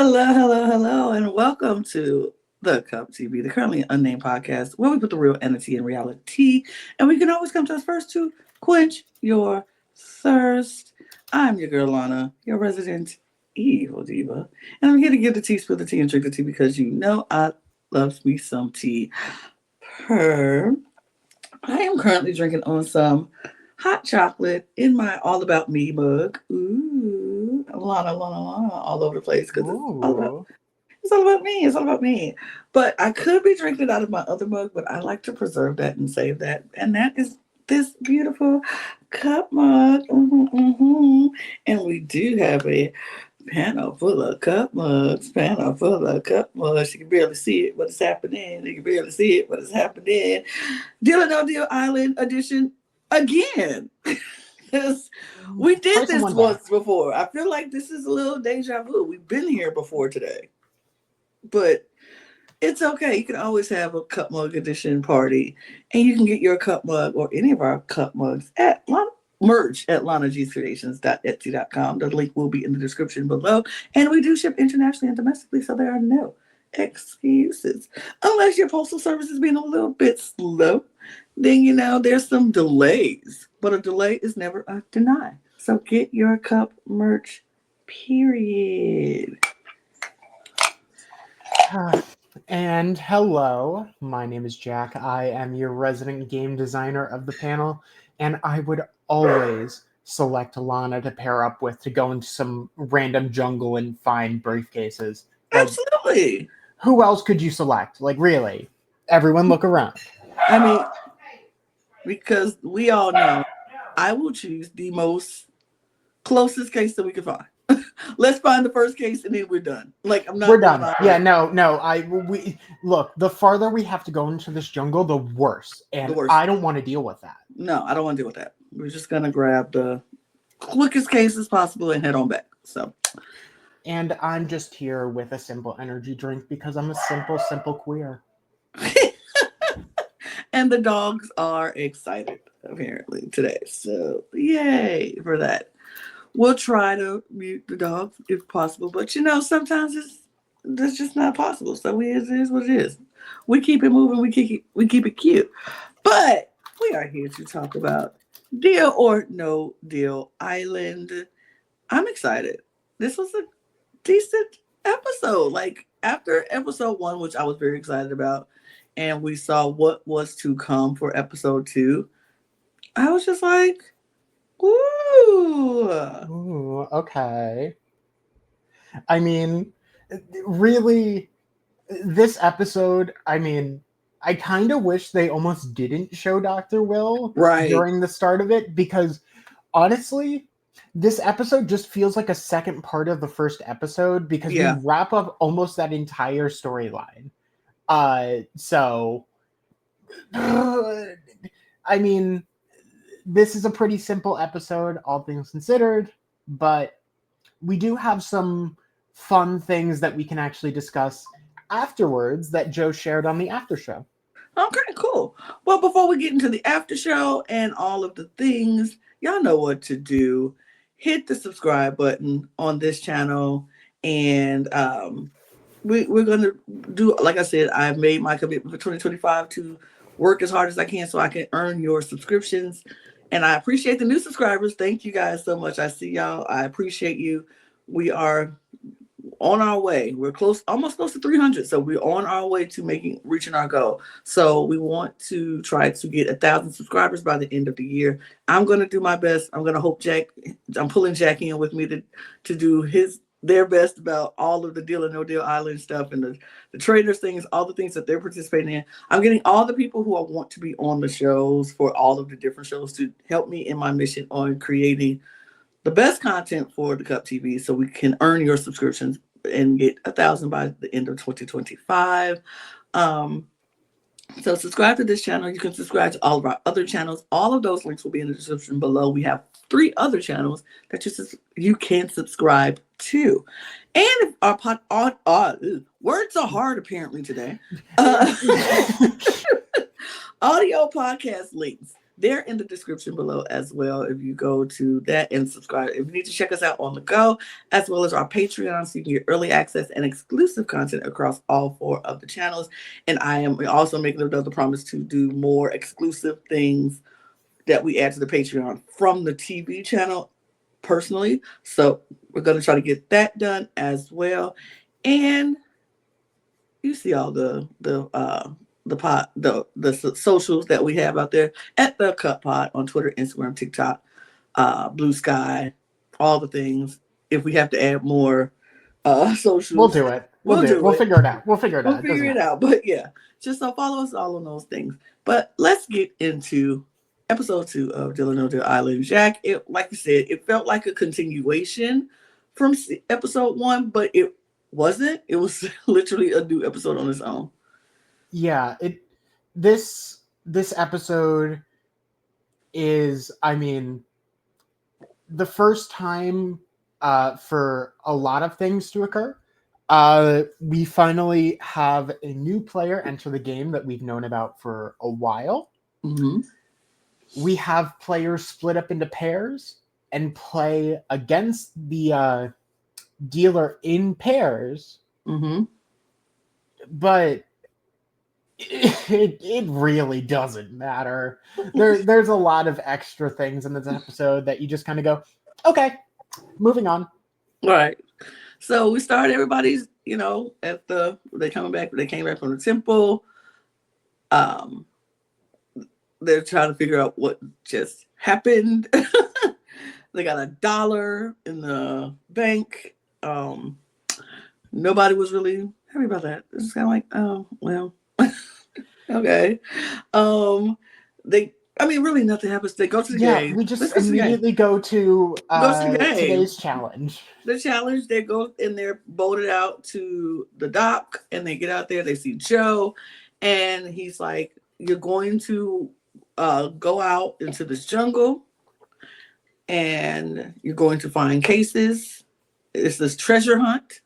Hello, and welcome to the Cup TV, the Currently Unnamed Podcast, where we put the real entity in reality, and we can always come to us first to quench your thirst. I'm your girl Lana, your resident evil diva, and I'm here to give the tea, spill the tea, and drink the tea because you know I love me some tea. Per, I am currently drinking on some hot chocolate in my All About Me mug. Ooh, Lana, all over the place because Ooh. it's all about me. It's all about me. But I could be drinking it out of my other mug, but I like to preserve that and save that. And that is this beautiful cup mug. And we do have a panel full of cup mugs. Panel full of cup mugs. You can barely see it, but it's happening. You can barely see it, but it's happening. Deal or No Deal Island edition again. Because we did this once before. I feel like this is a little deja vu. We've been here before today. But it's okay. You can always have a cup mug edition party. And you can get your cup mug or any of our cup mugs at merch at lanagcreations.etsy.com. The link will be in the description below. And we do ship internationally and domestically, so there are no excuses. Unless your postal service is being a little bit slow, then there's some delays. But a delay is never a deny. So get your cup merch, period. And hello, my name is Jack. I am your resident game designer of the panel, and I would always select Lana to pair up with to go into some random jungle and find briefcases. Absolutely. Who else could you select? Like, really? Everyone look around. I mean, because we all know I will choose the most closest case that we can find. Let's find the first case and then we're done. We're done. Yeah, no. We look. The farther we have to go into this jungle, the worse. And I don't want to deal with that. No, I don't want to deal with that. We're just gonna grab the quickest case as possible and head on back. So. And I'm just here with a simple energy drink because I'm a simple queer. And the dogs are excited apparently today. So yay for that. We'll try to mute the dogs if possible, but sometimes that's just not possible. So it is what it is. We keep it moving. We keep it cute. But we are here to talk about Deal or No Deal Island. I'm excited. This was a decent episode. Like after episode 1, which I was very excited about, and we saw what was to come for episode 2, I was just like, Ooh, okay. I mean, really, this episode, I kind of wish they almost didn't show Dr. Will during the start of it, because honestly, this episode just feels like a second part of the first episode because we wrap up almost that entire storyline. So, I mean, this is a pretty simple episode, all things considered, but we do have some fun things that we can actually discuss afterwards that Joe shared on the after show. Okay, cool. Well, before we get into the after show and all of the things, y'all know what to do. Hit the subscribe button on this channel, and we're going to do, like I said, I've made my commitment for 2025 to work as hard as I can so I can earn your subscriptions. And I appreciate the new subscribers. Thank you guys so much. I see y'all. I appreciate you. We are on our way. We're almost close to 300. So we're on our way to reaching our goal. So we want to try to get 1,000 subscribers by the end of the year. I'm going to do my best. I'm going to hope I'm pulling Jack in with me to do their best about all of the Deal or No Deal Island stuff and the traders things, all the things that they're participating in. I'm getting all the people who I want to be on the shows for all of the different shows to help me in my mission on creating the best content for the Cup TV so we can earn your subscriptions and get 1,000 by the end of 2025. So subscribe to this channel. You can subscribe to all of our other channels. All of those links will be in the description below. We have 3 other channels that you can subscribe to. And our words are hard apparently today. Audio podcast links They're in the description below as well. If you go to that and subscribe, if you need to check us out on the go, as well as our Patreon, so you can get early access and exclusive content across all 4 of the channels. And I am also making another promise to do more exclusive things that we add to the Patreon from the TV channel personally. So we're going to try to get that done as well. And you see all the socials that we have out there at the Cut Pod on Twitter, Instagram, TikTok, Blue Sky, all the things. If we have to add more socials, we'll do it. We'll do it. We'll figure it out. We'll figure it out. But yeah, just so follow us all on those things. But let's get into episode 2 of Dylan No Deal Island Jack. It, like you said, it felt like a continuation from episode 1, but it wasn't. It was literally a new episode on its own. Yeah, this episode is, I mean, the first time for a lot of things to occur. We finally have a new player enter the game that we've known about for a while. Mm-hmm. We have players split up into pairs and play against the dealer in pairs. Mm-hmm. But it really doesn't matter. There's a lot of extra things in this episode that you just kind of go, okay, moving on. Right. So we started everybody's, at they came back from the temple. They're trying to figure out what just happened. They got $1 in the bank. Nobody was really happy about that. It's kind of like, oh, well, okay. Really nothing happens. They go to the game. We just immediately go to the game. Today's challenge. The challenge, they go and they're boated out to the dock, and they get out there. They see Joe, and he's like, "You're going to go out into this jungle, and you're going to find cases. It's this treasure hunt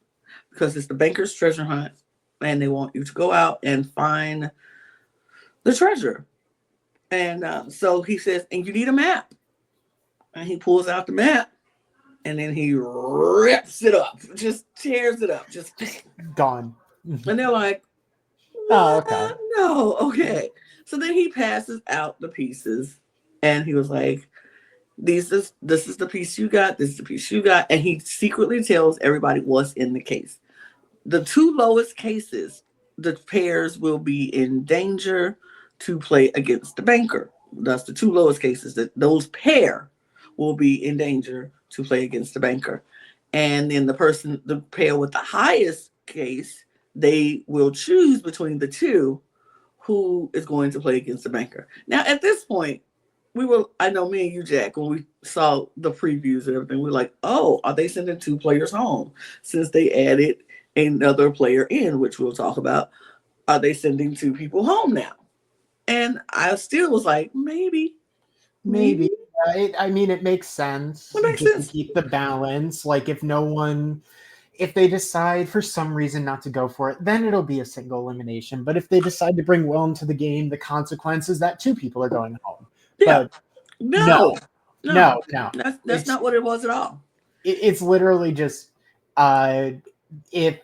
because it's the banker's treasure hunt, and they want you to go out and find the treasure." And so he says, and you need a map. And he pulls out the map, and then he rips it up, just tears it up, just gone. And they're like, oh, okay. No, okay. So then he passes out the pieces, and he was like, this is the piece you got, this is the piece you got. And he secretly tells everybody what's in the case. The 2 lowest cases, the pairs will be in danger to play against the banker. That's the 2 lowest cases. That those pair will be in danger to play against the banker. And then the pair with the highest case, they will choose between the 2 who is going to play against the banker. Now, at this point, I know me and you, Jack, when we saw the previews and everything, we were like, oh, are they sending 2 players home? Since they added another player in, which we'll talk about, are they sending 2 people home now? And I still was like, maybe. It makes sense. It makes sense to keep the balance. Like if they decide for some reason not to go for it, then it'll be a single elimination. But if they decide to bring Will into the game, the consequence is that 2 people are going home. Yeah. But No. That's not what it was at all. It's literally just if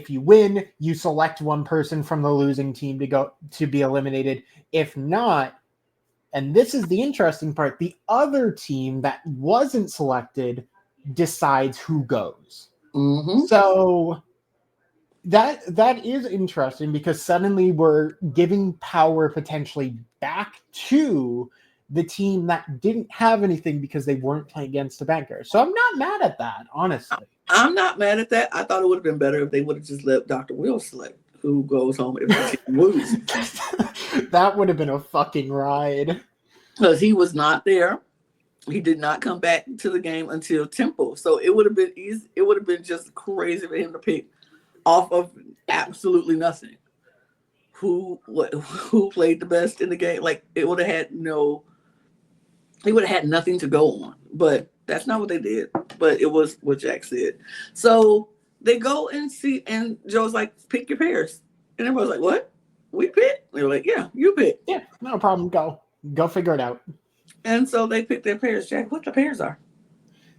you win, you select one person from the losing team to be eliminated. If not, and this is the interesting part, the other team that wasn't selected decides who goes. Mm-hmm. So that is interesting because suddenly we're giving power potentially back to the team that didn't have anything because they weren't playing against the banker. So I'm not mad at that, honestly. I'm not mad at that. I thought it would have been better if they would have just let Dr. Will select who goes home if the team loses. That would have been a fucking ride. Because he was not there. He did not come back to the game until Temple. So it would have been easy. It would have been just crazy for him to pick off of absolutely nothing. Who played the best in the game? Like he would have had nothing to go on. But that's not what they did. But it was what Jack said. So they go and see, and Joe's like, pick your pairs. And everybody's like, what? We pick? They were like, yeah, you pick. Yeah, no problem. Go. Go figure it out. And so they pick their pairs. Jack, what the pairs are?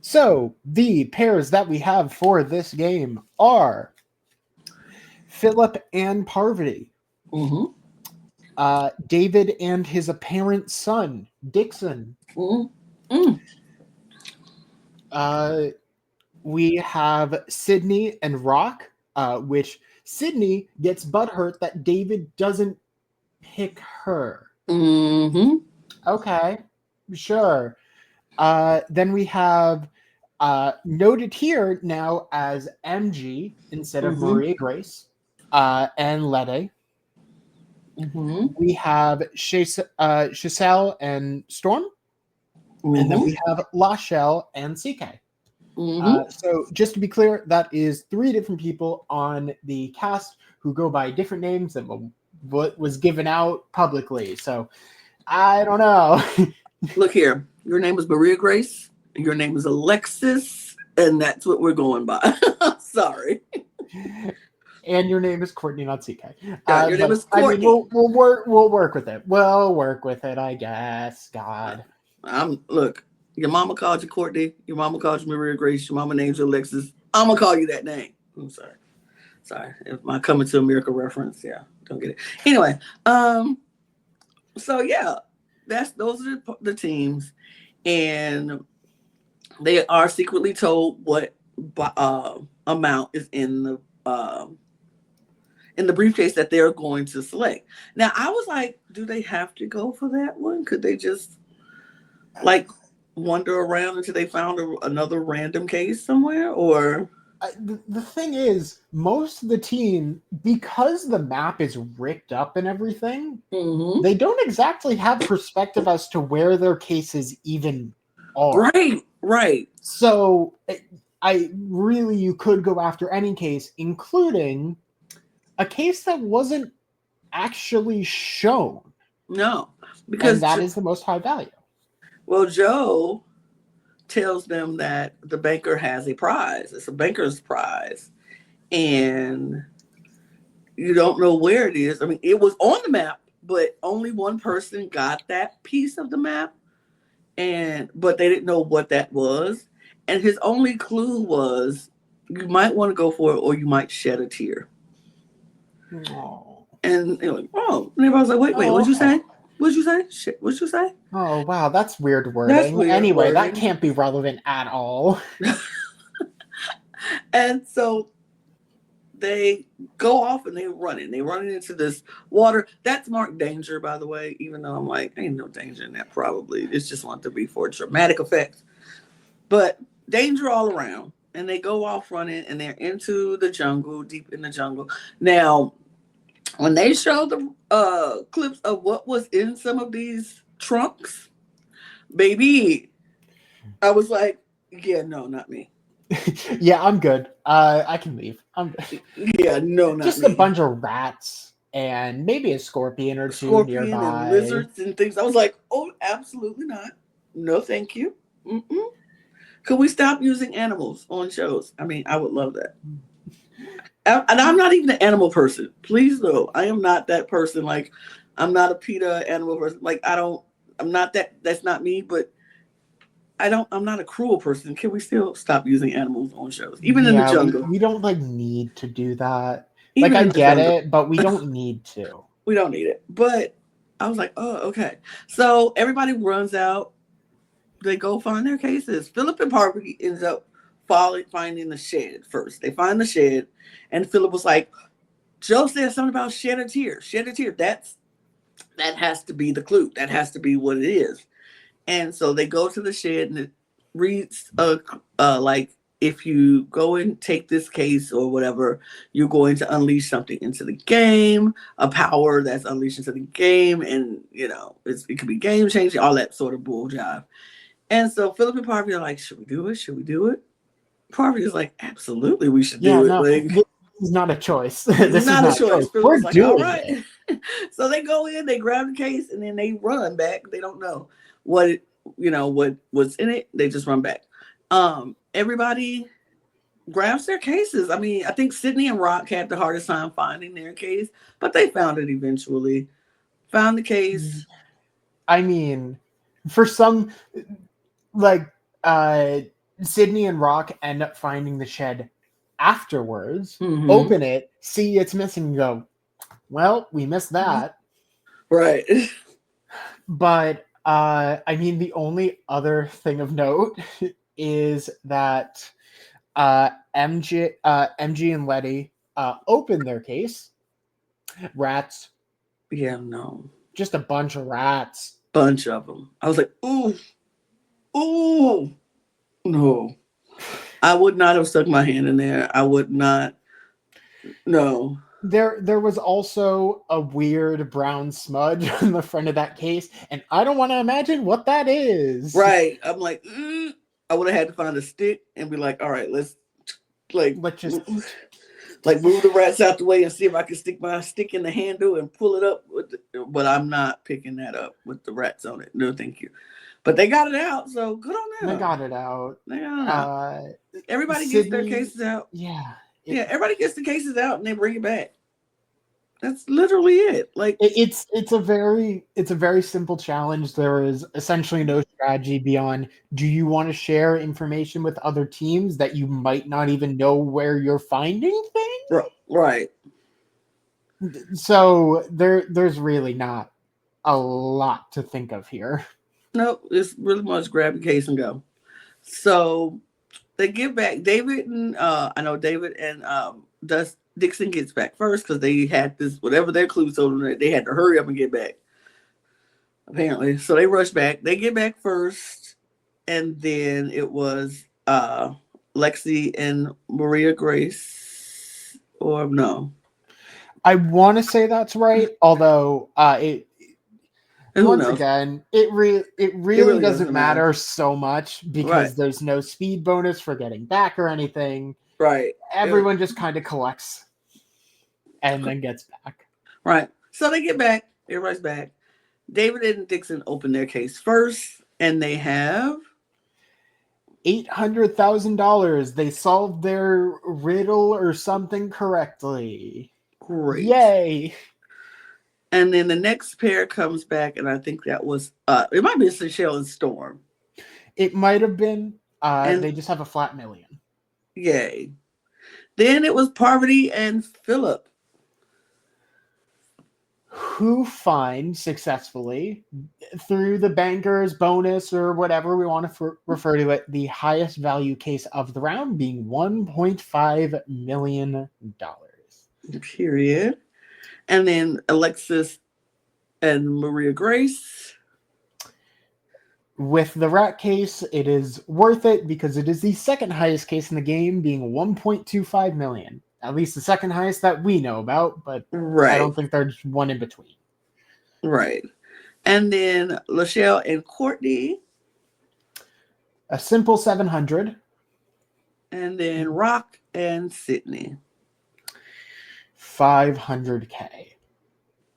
So the pairs that we have for this game are Philip and Parvati. Mm-hmm. David and his apparent son, Dixon. Mm-hmm. We have Sydney and Rock, which Sydney gets butthurt that David doesn't pick her. Mm-hmm. Okay, sure. Then we have noted here now as MG instead of Maria Grace and Lede. Mm-hmm. We have Chiselle and Storm. And then we have Lachelle and CK. So just to be clear, that is 3 different people on the cast who go by different names than what was given out publicly. So I don't know. Look here. Your name is Maria Grace. Your name is Alexis. And that's what we're going by. Sorry. And your name is Courtney, not CK. Your name is Courtney. I mean, we'll work with it. We'll work with it, I guess. God. Look, your mama called you Courtney. Your mama called you Maria Grace. Your mama named you Alexis. I'm going to call you that name. I'm sorry. Sorry. If my Coming to America reference, yeah, don't get it. Anyway, so yeah, those are the teams. And they are secretly told what amount is in the briefcase that they're going to select. Now, I was like, do they have to go for that one? Could they just like wander around until they found another random case somewhere? Or the thing is, most of the team, because the map is ripped up and everything, they don't exactly have perspective as to where their cases even are. Right. So you could go after any case, including a case that wasn't actually shown. No, because that is the most high value. Well, Joe tells them that the banker has a prize. It's a banker's prize. And you don't know where it is. I mean, it was on the map, but only one person got that piece of the map. But they didn't know what that was. And his only clue was you might want to go for it or you might shed a tear. Oh. And they're like, oh. And everybody was like, wait, what'd you say? What'd you say? Shit, what'd you say? Oh, wow, that's weird wording. That's weird anyway, wording. That can't be relevant at all. And so they go off and they're running. They're running into this water. That's marked danger, by the way, even though I'm like, ain't no danger in that probably. It's just want to be for dramatic effect. But danger all around. And they go off running and they're into the jungle, deep in the jungle. Now, when they show the clips of what was in some of these trunks, baby, I was like, yeah, no, not me. Yeah, I'm good. I can leave. Yeah, no, not just me. A bunch of rats and maybe a scorpion or two nearby. And lizards and things. I was like, oh, absolutely not. No, thank you. Mm-mm. Could we stop using animals on shows? I mean, I would love that. And I'm not even an animal person. Please, no. I am not that person. Like, I'm not a PETA animal person. Like, I'm not that. That's not me. But I'm not a cruel person. Can we still stop using animals on shows? Even in the jungle. We don't need to do that. Even I get it, but we don't need to. We don't need it. But I was like, oh, okay. So everybody runs out. They go find their cases. Philip and Parvati ends up finding the shed first. They find the shed, and Philip was like, Joe said something about shed a tear. Shed a tear. That has to be the clue. That has to be what it is. And so they go to the shed, and it reads like, if you go and take this case or whatever, you're going to unleash something into the game, a power that's unleashed into the game, and it could be game changing, all that sort of bull jive. And so Philip and Parvati are like, should we do it? Should we do it? Parvati is like, absolutely, we should do it. Like, this is not a choice. This is not a choice. We're like, doing all right. So they go in, they grab the case, and then they run back. They don't know what's in it. They just run back. Everybody grabs their cases. I mean, I think Sydney and Rock had the hardest time finding their case, but they found it eventually. Found the case. I mean, for some, like, uh, Sydney and Rock end up finding the shed afterwards, Mm-hmm. open it, see it's missing, and go, well, we missed that. Right. But I mean, the only other thing of note is that MG and Letty open their case. Rats, Yeah, no. just a bunch of rats. Bunch of them. I was like, ooh, ooh, no. I would not have stuck my hand in there. I would not. No. There was also a weird brown smudge on the front of that case, and I don't want to imagine what that is. Right. I'm like, I would have had to find a stick and be like, all right, let's like Let's just like move the rats out the way and see if I can stick my stick in the handle and pull it up. But I'm not picking that up with the rats on it. No, thank you. But they got it out, so good on them. they got it out. They got it out. Uh, Everybody gets their Sydney, cases out. yeah. Yeah, everybody gets the cases out and they bring it back. That's literally it. Like It's a very simple challenge. There is essentially no strategy beyond, do you want to share information with other teams that you might not even know where you're finding things? right. So there's really not a lot to think of here. Nope, it's really much grab your case and go. So they give back David and I know David and Dixon gets back first because they had this whatever their clues told them, they had to hurry up and get back. Apparently, so they rush back. They get back first, and then it was Lexi and Maria Grace, or no? I want to say that's right, although once knows? again, it really doesn't matter so much because there's no speed bonus for getting back or anything. Right. Everyone just kind of collects and then gets back. Right. So they get back. Everybody's back. David and Dixon open their case first, and they have $800,000. They solved their riddle or something correctly. Great. Yay. And then the next pair comes back, and I think that was it might be Seychelle and Storm. It might have been. They just have a flat million. Yay. Then it was Parvati and Philip, who find successfully through the banker's bonus or whatever we want to refer to it, the highest value case of the round being $1.5 million. Period. And then Alexis and Maria Grace. With the rat case, it is worth it because it is the second highest case in the game, being $1.25 million. At least the second highest that we know about, but right. I don't think there's one in between. Right. And then Lachelle and Courtney. A simple 700. And then Rock and Sydney. 500K.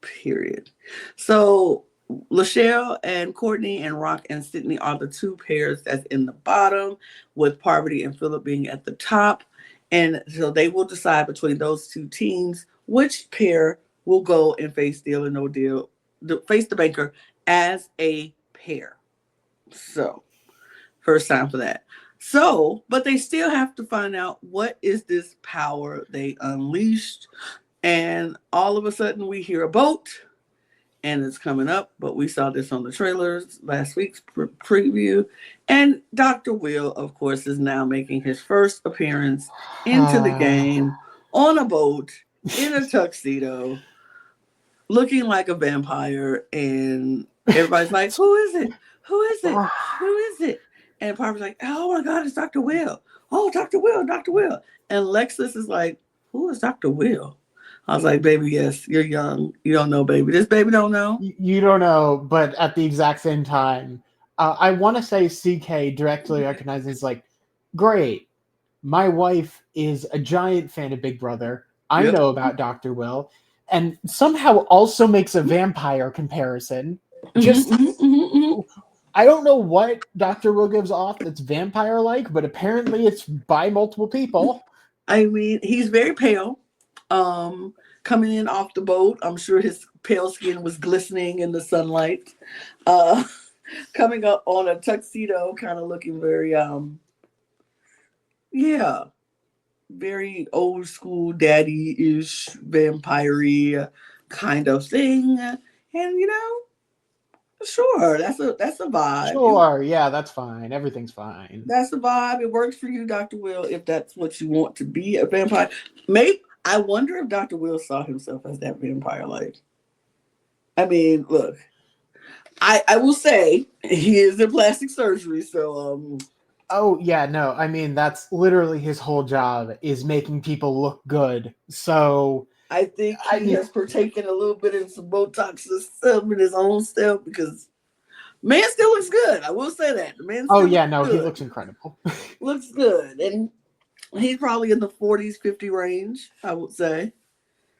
Period. So Lachelle and Courtney and Rock and Sydney are the two pairs that's in the bottom, with Parvati and Philip being at the top. And so they will decide between those two teams which pair will go and face Deal or No Deal, face the banker as a pair. So, first time for that. So, but they still have to find out what is this power they unleashed. And all of a sudden we hear a boat and it's coming up, but we saw this on the trailers last week's preview. And Dr. Will, of course, is now making his first appearance into the game on a boat in a tuxedo, looking like a vampire. And everybody's like, who is it? Who is it? Who is it? And Parker's like, oh my God, it's Dr. Will. Oh, Dr. Will, Dr. Will. And Lexus is like, who is Dr. Will? I was like, baby, yes, you're young. You don't know, baby. This baby don't know. You don't know, but at the exact same time, I want to say CK directly recognizes, like, great, my wife is a giant fan of Big Brother. I know about Dr. Will, and somehow also makes a vampire comparison. Just, I don't know what Dr. Will gives off that's vampire-like, but apparently it's by multiple people. I mean, he's very pale. coming in off the boat. I'm sure his pale skin was glistening in the sunlight. Uh, coming up on a tuxedo, kind of looking very, yeah, very old school daddy-ish vampire kind of thing. And sure, that's a vibe. Sure, yeah, that's fine. Everything's fine. That's the vibe. It works for you, Dr. Will, if that's what you want to be, a vampire. Maybe I wonder if Dr. Will saw himself as that vampire. Like, I mean, look, I will say he is in plastic surgery, so Oh yeah, no, I mean that's literally his whole job is making people look good. So I think I he mean, has partaken a little bit in some Botox in his own self because man still looks good. I will say that the man oh still yeah, looks no, he good. looks incredible. Looks good, and he's probably in the 40s, 50 range. I would say.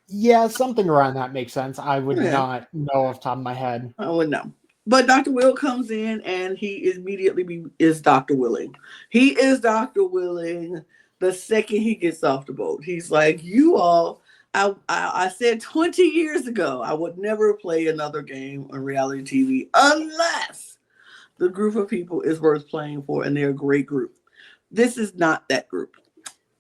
Yeah, something around that makes sense. I would Yeah. not know off the top of my head. I wouldn't know. But Dr. Will comes in and he immediately is Dr. Willing. He is Dr. Willing the second he gets off the boat. He's like, you all, I said 20 years ago, I would never play another game on reality TV unless the group of people is worth playing for and they're a great group. This is not that group.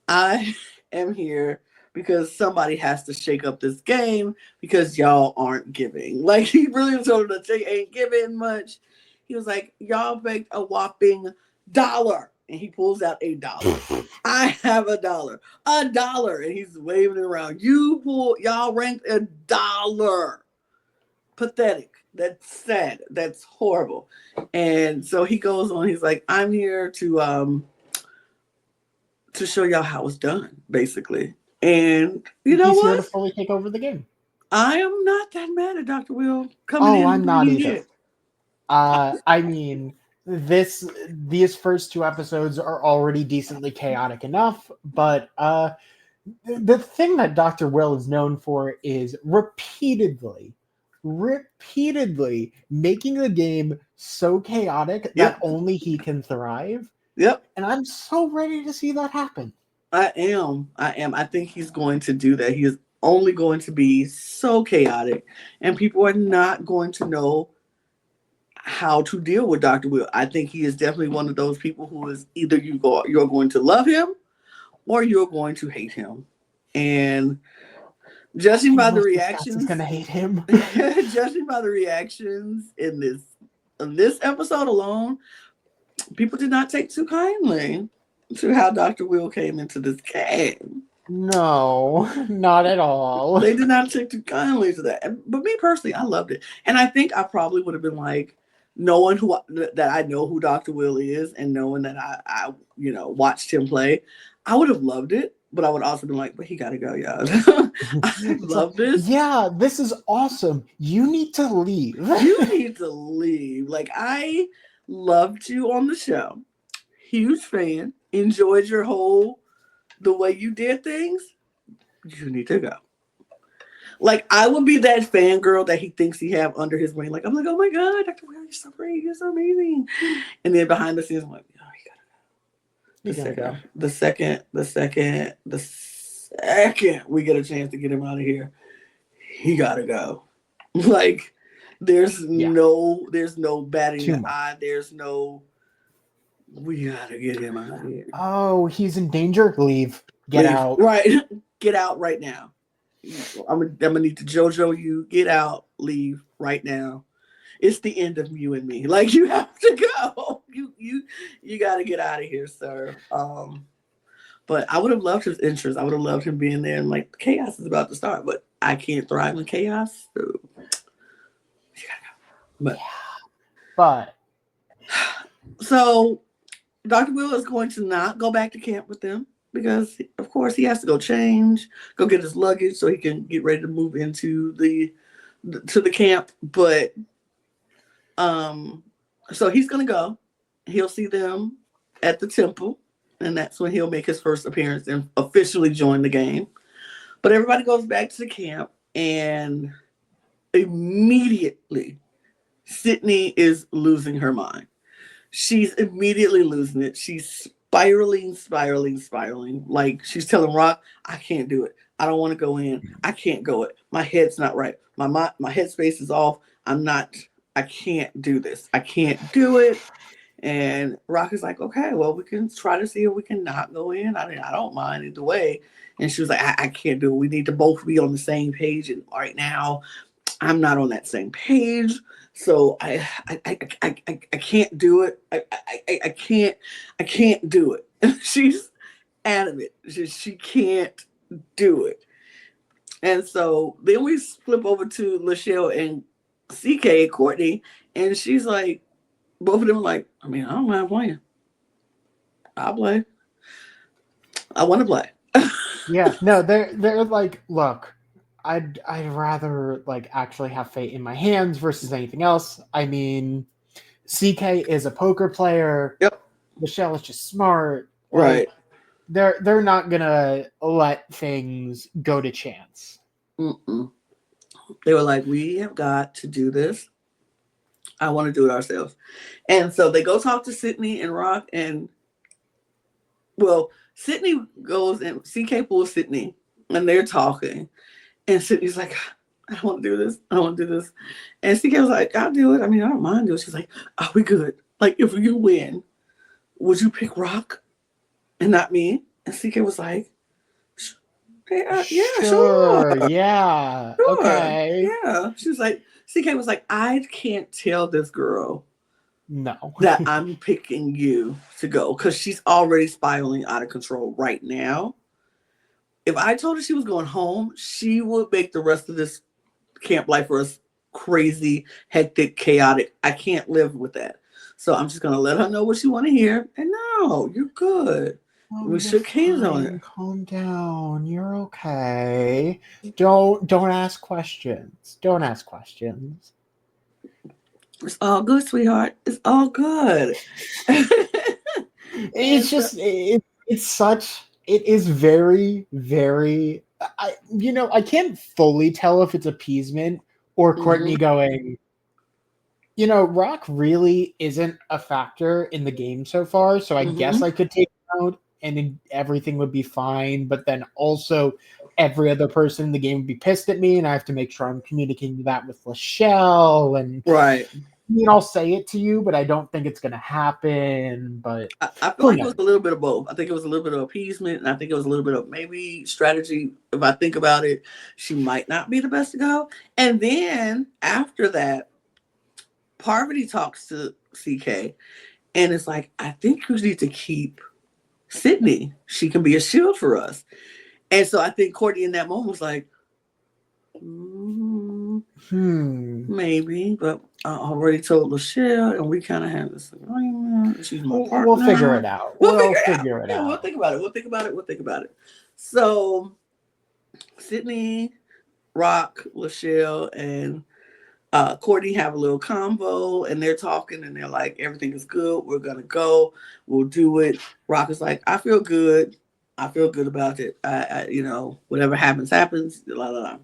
I am here because somebody has to shake up this game because y'all aren't giving. Like he really told them that they ain't giving much. He was like, y'all begged a whopping dollar. And he pulls out $1. I have $1. $1. And he's waving it around. Y'all ranked $1. Pathetic. That's sad. That's horrible. And so he goes on, he's like, I'm here to show y'all how it's done, basically. And you know He's here to what? fully take over the game. I am not that mad at Dr. Will coming in. Oh, I'm not he either. did. I mean, these first two episodes are already decently chaotic enough, but the thing that Dr. Will is known for is repeatedly making the game so chaotic that Yep. only he can thrive. Yep. And I'm so ready to see that happen. I am. I think he's going to do that. He is only going to be so chaotic, and people are not going to know how to deal with Dr. Will. I think he is definitely one of those people who is either you're going to love him or you're going to hate him. And judging by the reactions, is gonna hate him. judging by the reactions in this episode alone, people did not take too kindly to how Dr. Will came into this game. No, not at all. They did not take too kindly to that. But me personally, I loved it. And I think I probably would have been like, knowing that I know who Dr. Will is and knowing that I watched him play, I would have loved it. But I would also be like, but he gotta go, y'all. I love this. Yeah, this is awesome. You need to leave. You need to leave. Like, I loved you on the show. Huge fan. Enjoyed the way you did things. You need to go. Like, I would be that fangirl that he thinks he have under his wing. Like, I'm like, oh my God, Dr. Will, you're so great. You're so amazing. And then behind the scenes, I'm like, oh, you gotta go. The second we get a chance to get him out of here, he gotta go. Like, there's no batting an eye. There's no, we gotta get him out of here. Oh, he's in danger. Leave. Get out. Right. Get out right now. I'm gonna need to JoJo you. Get out. Leave right now. It's the end of you and me. Like, you have to go. You got to get out of here, sir. But I would have loved his interest. I would have loved him being there and like chaos is about to start. But I can't thrive in chaos. So you gotta go. But so Dr. Will is going to not go back to camp with them because, of course, he has to go change, go get his luggage so he can get ready to move into the camp. But so he's gonna go. He'll see them at the temple, and that's when he'll make his first appearance and officially join the game. But everybody goes back to the camp, and immediately Sydney is losing her mind. She's immediately losing it. She's spiraling. Like, she's telling Rock, I can't do it. I don't want to go in. I can't go it. My head's not right. My headspace is off. I can't do this. I can't do it. And Rock is like, okay, well, we can try to see if we can not go in. I mean, I don't mind either way. And she was like, I can't do it. We need to both be on the same page. And right now, I'm not on that same page. So I can't do it. I can't do it. She's adamant. She can't do it. And so then we flip over to Lachelle and CK, Courtney, and she's like, both of them are like, I mean, I don't mind playing. I'll play. I want to play. Yeah, no, they're like, look, I'd rather like actually have fate in my hands versus anything else. I mean, CK is a poker player. Yep. Michelle is just smart. Right. Like, they're not gonna let things go to chance. Mm-mm. They were like, we have got to do this. I want to do it ourselves. And so they go talk to Sydney and Rock, and well, Sydney goes and CK pulls Sydney, and they're talking. And Sydney's like, I don't want to do this. I don't want to do this. And CK was like, I'll do it. I mean, I don't mind doing it. She's like, are we good? Like, if you win, would you pick Rock and not me? And CK was like, yeah, sure. Yeah. Sure. Okay. Yeah. She was like, CK was like, I can't tell this girl No. that I'm picking you to go because she's already spiraling out of control right now. If I told her she was going home, she would make the rest of this camp life for us crazy, hectic, chaotic. I can't live with that. So I'm just gonna let her know what she want to hear. And no, you're good. We shook hands on it. Calm down. You're okay. Don't ask questions. Don't ask questions. It's all good, sweetheart. It's all good. It's just it's such. It is very, very. I can't fully tell if it's appeasement or Courtney going. Rock really isn't a factor in the game so far, so I guess I could take him out and everything would be fine. But then also, every other person in the game would be pissed at me, and I have to make sure I'm communicating that with Lachelle. And right. I mean, I'll say it to you, but I don't think it's going to happen. But I feel like it was a little bit of both. I think it was a little bit of appeasement, and I think it was a little bit of maybe strategy. If I think about it, she might not be the best to go. And then after that, Parvati talks to CK, and it's like, I think you need to keep Sydney. She can be a shield for us. And so I think Courtney in that moment was like, maybe, but I already told Lachelle, and we kind of have this agreement. She's my partner. We'll figure it out. We'll figure it out. We'll think about it. So Sydney, Rock, Lachelle, and Courtney have a little convo, and they're talking, and they're like, everything is good. We're gonna go. We'll do it. Rock is like, I feel good. I feel good about it. Whatever happens. La la la.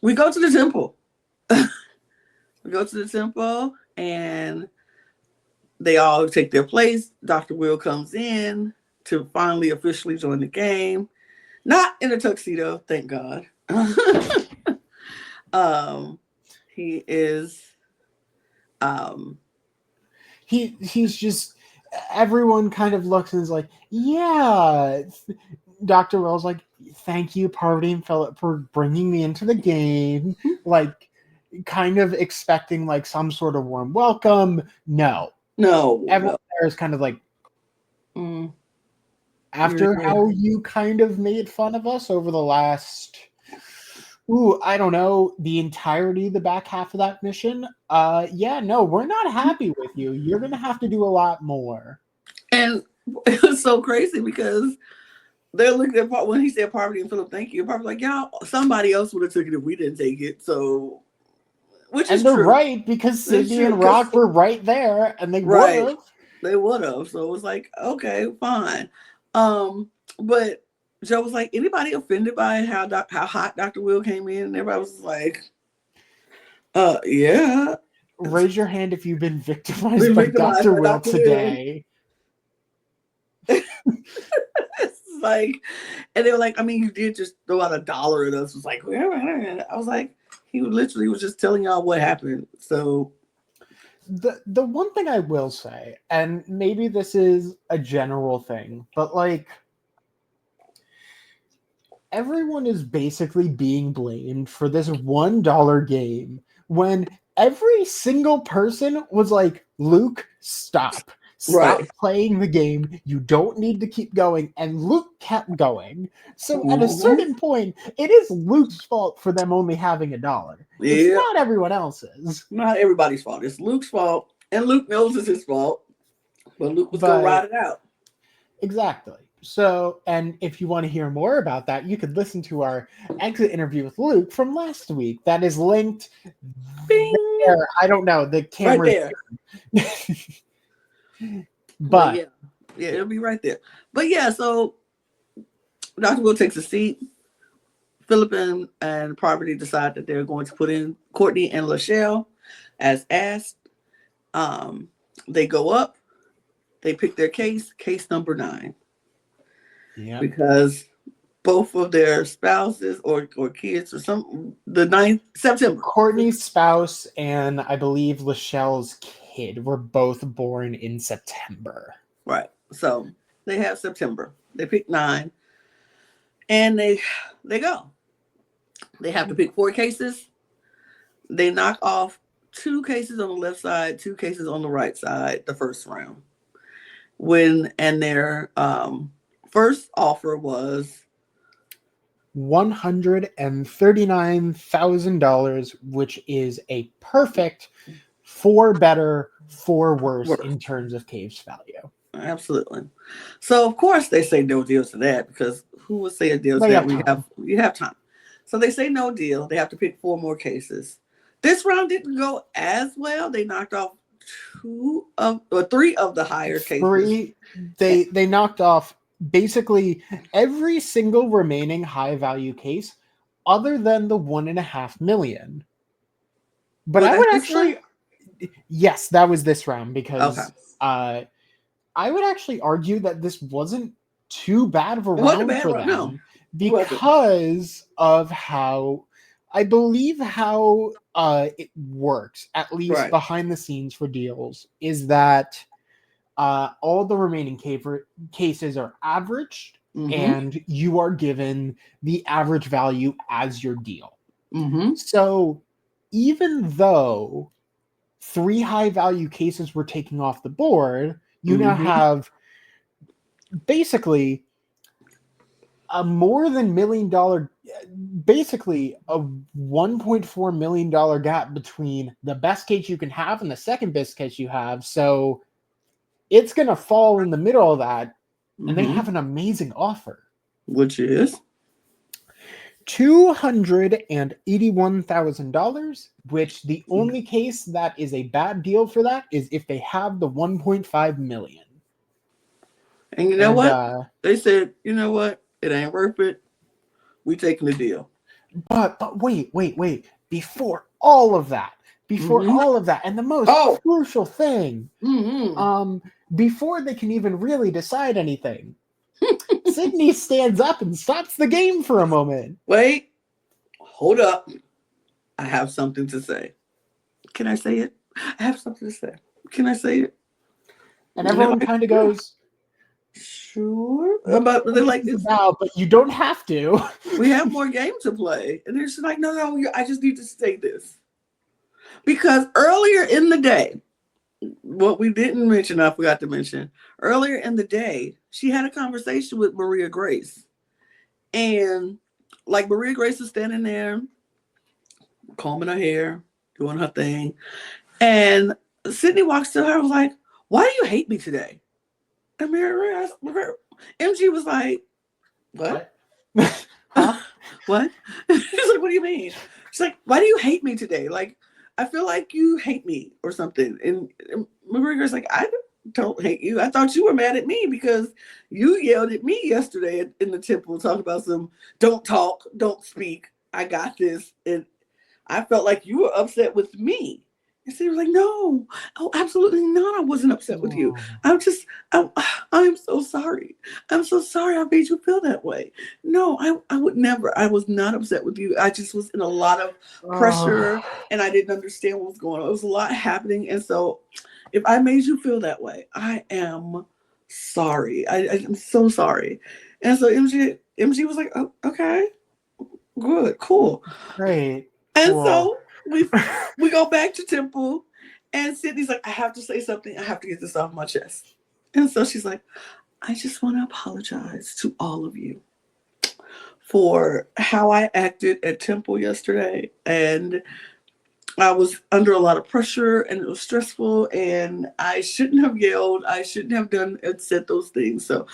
We go to the temple. And they all take their place. Dr. Will comes in to finally officially join the game. Not in a tuxedo, thank God. He is he's just, everyone kind of looks and is like, yeah. Dr. Will's like, thank you, Parvati and Philip, for bringing me into the game. Like, kind of expecting like some sort of warm welcome. No. Everyone there is kind of like, after how you kind of made fun of us over the last, I don't know, the entirety of the back half of that mission. We're not happy with you. You're going to have to do a lot more. And it was so crazy because they're looking at when he said Parvati and Philip, thank you. Parvati like, y'all, somebody else would have took it if we didn't take it. So, and they're true. Right, because Sydney and Rock were right there, and they would have. They would have. So it was like, okay, fine. But Joe was like, anybody offended by how hot Dr. Will came in? And everybody was like, yeah. Raise your hand if you've been victimized by Dr. Will today. like, and they were like, I mean, you did just throw out $1 at us. It was like, I was like, he literally was just telling y'all what happened. So the one thing I will say, and maybe this is a general thing, but like everyone is basically being blamed for this $1 game when every single person was like, Luke, stop. Stop right. playing the game. You don't need to keep going. And Luke kept going. So at a Mm-hmm. certain point, it is Luke's fault for them only having $1. It's Yeah. not everyone else's. Not everybody's fault. It's Luke's fault. And Luke knows it's his fault. But Luke was going to But ride it out. exactly. So, and if you want to hear more about that, you could listen to our exit interview with Luke from last week. That is linked Bing! there. I don't know. The camera. Right there. But yeah. Yeah, it'll be right there. But yeah, so Dr. Will takes a seat. Philip and Parvati decide that they're going to put in Courtney and Lachelle as asked. They go up. They pick their case number 9. yeah, Because both of their spouses or kids or the 9th September. Courtney's spouse and I believe Lachelle's kid were both born in September. Right. So they have September. They pick 9. And they go. They have to pick 4 cases. They knock off 2 cases on the left side, 2 cases on the right side the first round. And their first offer was $139,000, which is a perfect 4 better, 4 worse in terms of case value. Absolutely. So of course they say no deal to that because who would say a deal to that? You have time. So they say no deal. They have to pick 4 more cases. This round didn't go as well. They knocked off 3 of the higher cases. They knocked off basically every single remaining high value case other than the $1.5 million. But I would actually, yes, that was this round because I would actually argue that this wasn't too bad of a round for them because of how I believe how it works, at least behind the scenes for deals, is that all the remaining cases are averaged and you are given the average value as your deal. So even though 3 high value cases were taken off the board, you now have basically a more than $1 million, basically a $1.4 million gap between the best case you can have and the second best case you have. So it's going to fall in the middle of that. And they have an amazing offer. Which is $281,000, which the only case that is a bad deal for that is if they have the $1.5 million. And you know what? They said, you know what? It ain't worth it. We taking the deal. But wait. Before all of that, and the most crucial thing, before they can even really decide anything, Sydney stands up and stops the game for a moment. Wait, hold up. I have something to say. Can I say it? I have something to say. Can I say it? And everyone kind of goes, sure. But they're like, but you don't have to. We have more game to play. And they're just like, no, I just need to say this. Because earlier in the day, what we didn't mention, I forgot to mention, earlier in the day, she had a conversation with Maria Grace. And like Maria Grace is standing there, combing her hair, doing her thing. And Sydney walks to her and was like, why do you hate me today? And MG was like, what? Huh? What? She's like, what do you mean? She's like, why do you hate me today? Like, I feel like you hate me or something. And McGregor's like, I don't hate you. I thought you were mad at me because you yelled at me yesterday in the temple talking about some don't talk, don't speak. I got this. And I felt like you were upset with me. And Sydney was like, no, oh, absolutely not. I wasn't upset with you. Oh. I'm just, I'm, I'm so sorry. I'm so sorry I made you feel that way. No, I would never. I was not upset with you. I just was in a lot of pressure Oh. and I didn't understand what was going on. It was a lot happening. And so if I made you feel that way, I am sorry. I'm so sorry. And so MG was like, oh, okay, good, cool. Great. And Cool. so we go back to Temple, and Sydney's like, I have to say something. I have to get this off my chest. And so she's like, I just want to apologize to all of you for how I acted at Temple yesterday. And I was under a lot of pressure and it was stressful and I shouldn't have yelled. I shouldn't have done and said those things. So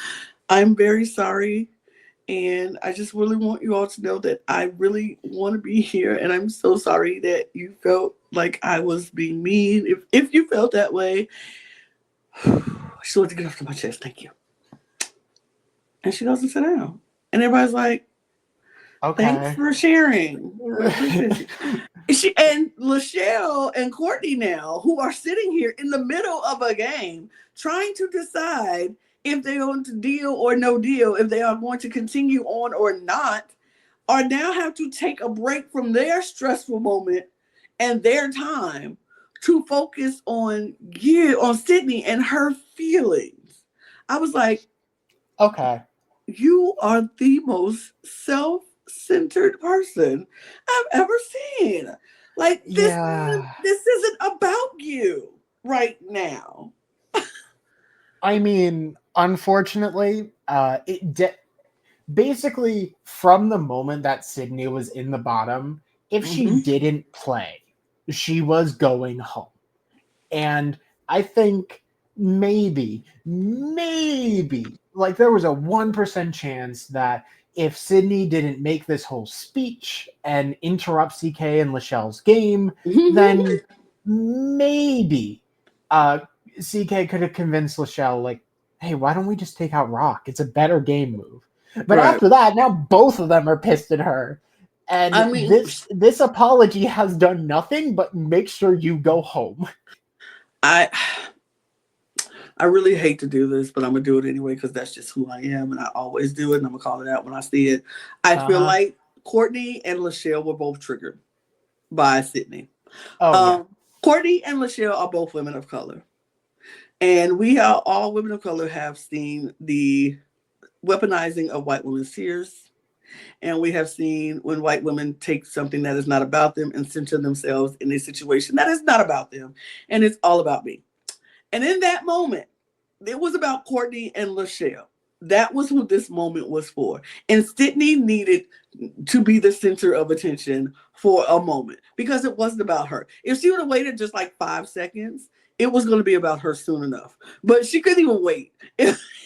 I'm very sorry. And I just really want you all to know that I really want to be here. And I'm so sorry that you felt like I was being mean. If you felt that way, I just wanted to get off to my chest. Thank you. And she goes and sit down. And everybody's like, thanks Okay. for sharing. We appreciate you. She and Lachelle and Courtney now, who are sitting here in the middle of a game, trying to decide if they want to deal or no deal, if they are going to continue on or not, are now have to take a break from their stressful moment and their time to focus on Sydney and her feelings. I was like, Okay. you are the most self-centered person I've ever seen. Like Yeah. this isn't about you right now. I mean, unfortunately, basically from the moment that Sydney was in the bottom, if she Mm-hmm. didn't play, she was going home. And I think maybe, like there was a 1% chance that if Sydney didn't make this whole speech and interrupt CK and Lachelle's game, then maybe uh, CK could have convinced Lachelle, like, hey, why don't we just take out Rock? It's a better game move. But Right. after that, now both of them are pissed at her. I And mean, this apology has done nothing but make sure you go home. I I really hate to do this, but I'm gonna do it anyway because that's just who I am, and I always do it, and I'm gonna call it out when I see it. I feel Uh-huh. like Courtney and Lachelle were both triggered by Sydney. Oh yeah. Courtney and Lachelle are both women of color, and we are all women of color have seen the weaponizing of white women's tears. And we have seen when white women take something that is not about them and center themselves in a situation that is not about them. And it's all about me. And in that moment, it was about Courtney and Lachelle. That was who this moment was for. And Sydney needed to be the center of attention for a moment because it wasn't about her. If she would have waited just like 5 seconds, it was going to be about her soon enough. But she couldn't even wait.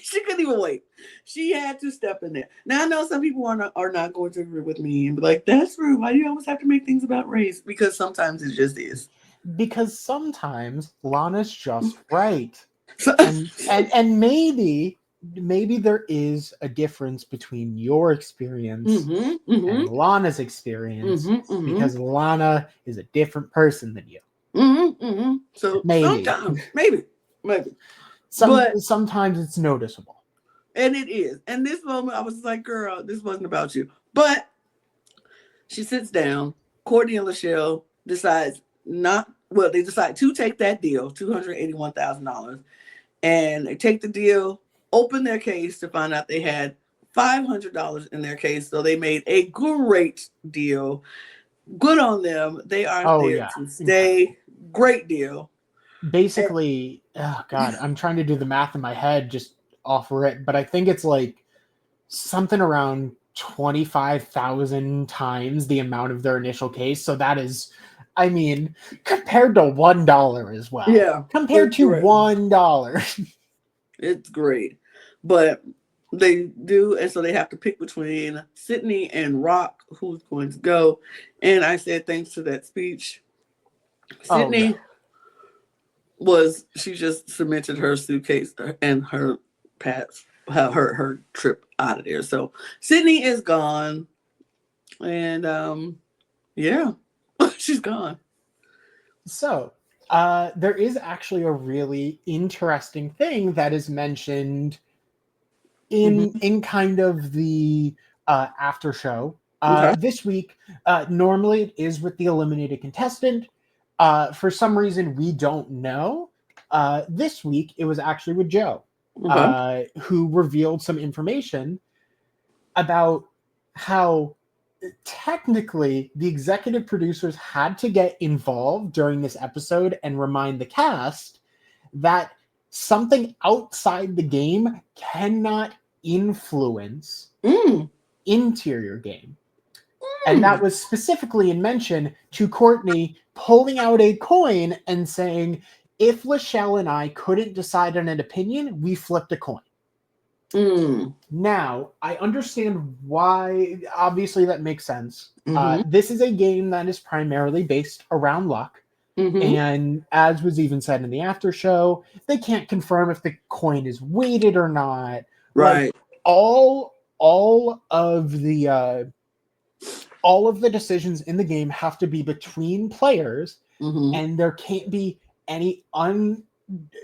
She couldn't even wait. She had to step in there. Now I know some people are not going to agree with me and be like, "That's rude. Why do you always have to make things about race?" Because sometimes it just is. Because sometimes Lana's just right. So, And maybe there is a difference between your experience mm-hmm, and mm-hmm, Lana's experience mm-hmm, mm-hmm. because Lana is a different person than you. Mm-hmm, mm-hmm. So Maybe. sometimes, maybe, but Sometimes it's noticeable. and it is. And this moment, I was like, "Girl, this wasn't about you." But she sits down. Courtney and Lachelle decides not. Well, they decide to take that deal, $281,000, and they take the deal. Open their case to find out they had $500 in their case. So they made a great deal. Good on them. They are Oh there yeah, to incredible. stay. Great deal. And, Basically, oh god, I'm trying to do the math in my head just off it, but I think it's like something around 25,000 times the amount of their initial case. So that is, I mean, compared to $1 as well. yeah, Compared it's to great. $1. It's great. But they do, and so they have to pick between Sydney and Rock, who's going to go. And I said, thanks to that speech, Oh yeah. Sydney she just cemented her suitcase and her pass, her trip out of there. So Sydney is gone, and yeah, she's gone. So There is actually a really interesting thing that is mentioned in kind of the after show Okay. this week. Normally it is with the eliminated contestant. For some reason we don't know. This week it was actually with Joe, Okay. who revealed some information about how technically the executive producers had to get involved during this episode and remind the cast that something outside the game cannot influence Mm. interior game. And that Mm. was specifically in mention to Courtney pulling out a coin and saying, if Lachelle and I couldn't decide on an opinion, we flipped a coin. Mm. Now, I understand why. Obviously, that makes sense. Mm-hmm. This is a game that is primarily based around luck. Mm-hmm. And as was even said in the after show, they can't confirm if the coin is weighted or not. Like Right. all of the decisions in the game have to be between players, Mm-hmm. and there can't be any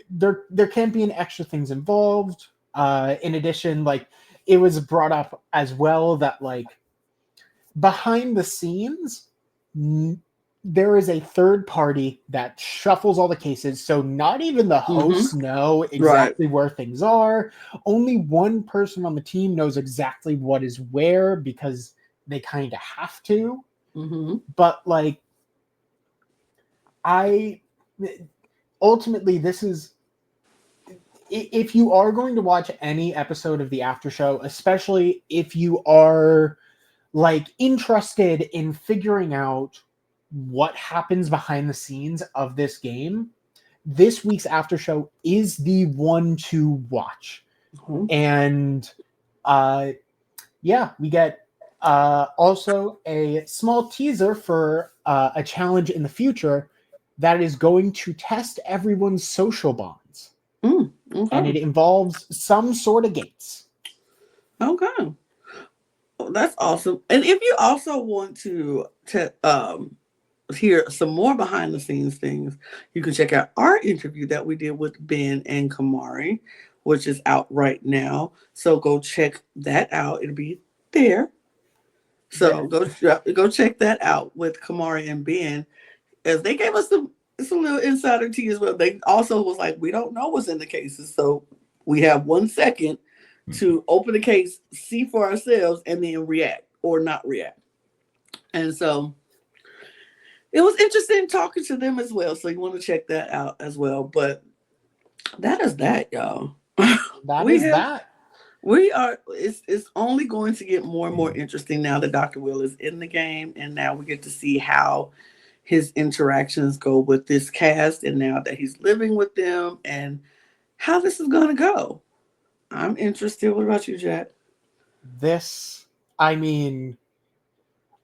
there can't be any extra things involved. In addition, like it was brought up as well that like behind the scenes, there is a third party that shuffles all the cases, so not even the hosts know exactly where things are. Only one person on the team knows exactly what is where because they kind of have to. Mm-hmm. But like, ultimately, this is, if you are going to watch any episode of the after show, especially if you are like interested in figuring out what happens behind the scenes of this game, this week's after show is the one to watch. Mm-hmm. And yeah, we get also a small teaser for a challenge in the future that is going to test everyone's social bonds. Okay. And it involves some sort of gates. Okay. Well, that's awesome. And if you also want to hear some more behind the scenes things, you can check out our interview that we did with Ben and Kamari, which is out right now. So go check that out. It'll be there. So go check that out with Kamari and Ben, as they gave us some little insider tea as well. They also was like, we don't know what's in the cases, so we have 1 second to open the case, see for ourselves, and then react or not react. And so it was interesting talking to them as well. So you want to check that out as well. But that is that, y'all. We are. It's only going to get more and more interesting now that Dr. Will is in the game, and now we get to see how his interactions go with this cast, and now that he's living with them, and how this is going to go. I'm interested. What about you, Jack? I mean,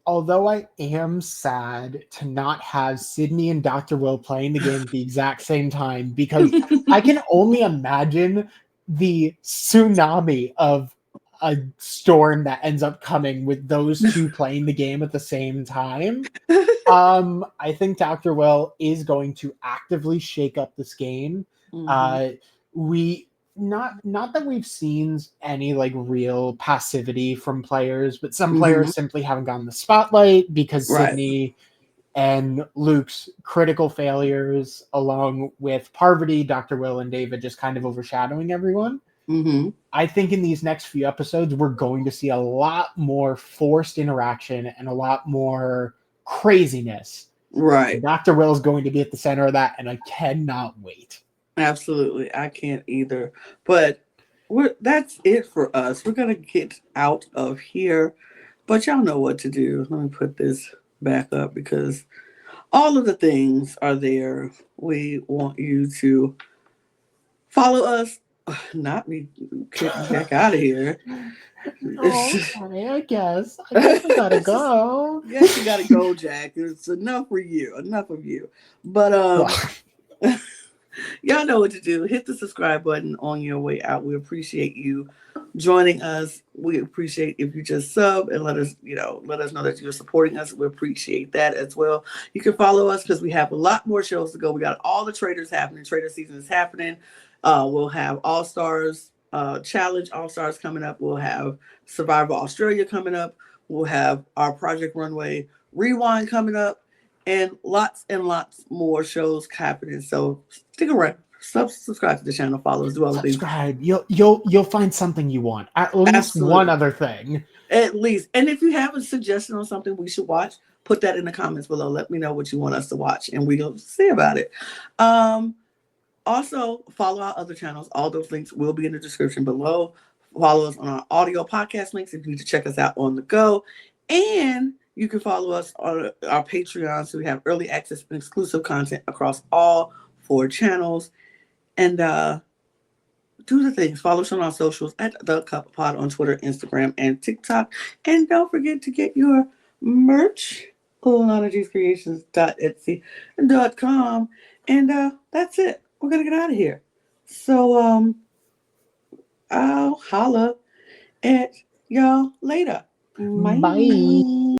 although I am sad to not have Sydney and Dr. Will playing the game at the exact same time, because I can only imagine the tsunami of a storm that ends up coming with those two playing the game at the same time. I think Dr. Will is going to actively shake up this game. We not that we've seen any like real passivity from players, but some players simply haven't gotten the spotlight because Sydney and Luke's critical failures, along with Parvati, Dr. Will, and David, just kind of overshadowing everyone. I think in these next few episodes, we're going to see a lot more forced interaction and a lot more craziness. Right. Dr. Will is going to be at the center of that, and I cannot wait. Absolutely. I can't either. But that's it for us. We're going to get out of here. But y'all know what to do. Let me put this back up because all of the things are there. We want you to follow us. Not me getting back out of here. Okay, I guess I gotta go. Yes, you gotta go, Jack. It's enough for you. Enough of you. But y'all know what to do. Hit the subscribe button on your way out. We appreciate you joining us. We appreciate if you just sub and let us know that you're supporting us. We appreciate that as well. You can follow us because we have a lot more shows to go. We got all the traders happening. Trader season is happening. We'll have All Stars Challenge All Stars coming up. We'll have Survivor Australia coming up. We'll have our Project Runway Rewind coming up, and lots more shows happening. So stick around. Subscribe to the channel, follow us, do all the things. Subscribe. You'll find something you want. At least one Absolutely. other thing. At least. And if you have a suggestion on something we should watch, put that in the comments below. Let me know what you want us to watch and we'll see about it. Also, follow our other channels. All those links will be in the description below. Follow us on our audio podcast links if you need to check us out on the go. And you can follow us on our Patreon so we have early access and exclusive content across all 4 channels. And do the things. Follow us on our socials at The Cup Pod on Twitter, Instagram, and TikTok. And don't forget to get your merch on LanaG'sCreations.etsy.com. And that's it. We're going to get out of here. So I'll holla at y'all later. Bye. Bye.